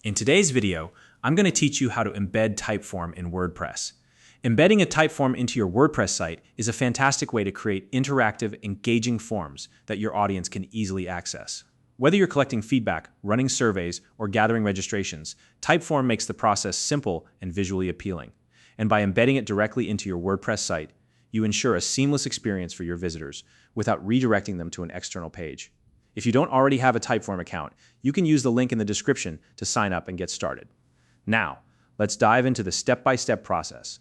In today's video, I'm going to teach you how to embed Typeform in WordPress. Embedding a Typeform into your WordPress site is a fantastic way to create interactive, engaging forms that your audience can easily access. Whether you're collecting feedback, running surveys, or gathering registrations, Typeform makes the process simple and visually appealing. And by embedding it directly into your WordPress site, you ensure a seamless experience for your visitors without redirecting them to an external page. If you don't already have a Typeform account, you can use the link in the description to sign up and get started. Now, let's dive into the step-by-step process.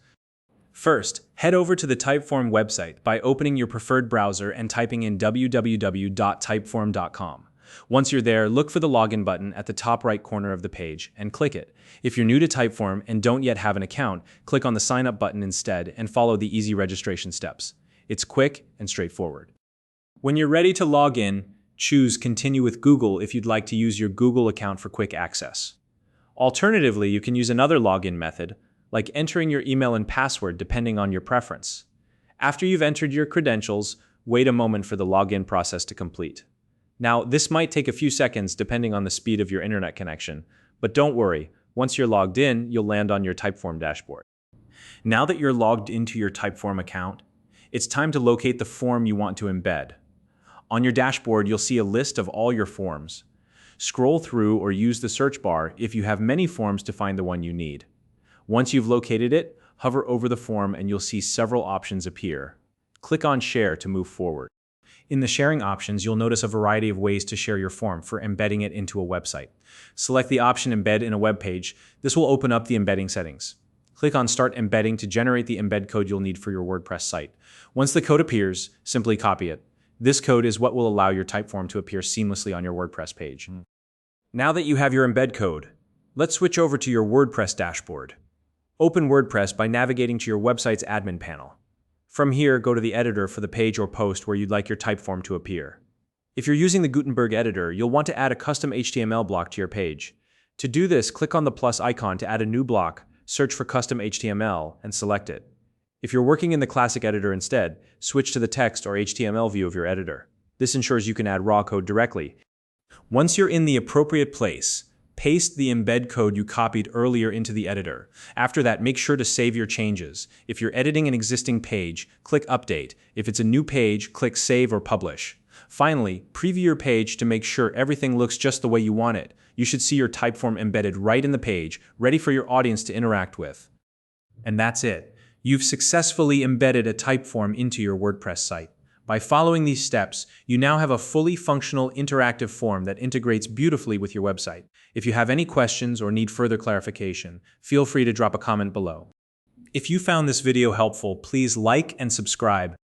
First, head over to the Typeform website by opening your preferred browser and typing in www.typeform.com. Once you're there, look for the login button at the top right corner of the page and click it. If you're new to Typeform and don't yet have an account, click on the sign up button instead and follow the easy registration steps. It's quick and straightforward. When you're ready to log in, choose Continue with Google if you'd like to use your Google account for quick access. Alternatively, you can use another login method, like entering your email and password depending on your preference. After you've entered your credentials, wait a moment for the login process to complete. Now, this might take a few seconds depending on the speed of your internet connection, but don't worry, once you're logged in, you'll land on your Typeform dashboard. Now that you're logged into your Typeform account, it's time to locate the form you want to embed. On your dashboard, you'll see a list of all your forms. Scroll through or use the search bar if you have many forms to find the one you need. Once you've located it, hover over the form and you'll see several options appear. Click on Share to move forward. In the sharing options, you'll notice a variety of ways to share your form for embedding it into a website. Select the option Embed in a web page. This will open up the embedding settings. Click on Start Embedding to generate the embed code you'll need for your WordPress site. Once the code appears, simply copy it. This code is what will allow your Typeform to appear seamlessly on your WordPress page. Now that you have your embed code, let's switch over to your WordPress dashboard. Open WordPress by navigating to your website's admin panel. From here, go to the editor for the page or post where you'd like your Typeform to appear. If you're using the Gutenberg editor, you'll want to add a custom HTML block to your page. To do this, click on the plus icon to add a new block, search for custom HTML, and select it. If you're working in the classic editor instead, switch to the text or HTML view of your editor. This ensures you can add raw code directly. Once you're in the appropriate place, paste the embed code you copied earlier into the editor. After that, make sure to save your changes. If you're editing an existing page, click Update. If it's a new page, click Save or Publish. Finally, preview your page to make sure everything looks just the way you want it. You should see your Typeform embedded right in the page, ready for your audience to interact with. And that's it. You've successfully embedded a Typeform into your WordPress site. By following these steps, you now have a fully functional interactive form that integrates beautifully with your website. If you have any questions or need further clarification, feel free to drop a comment below. If you found this video helpful, please like and subscribe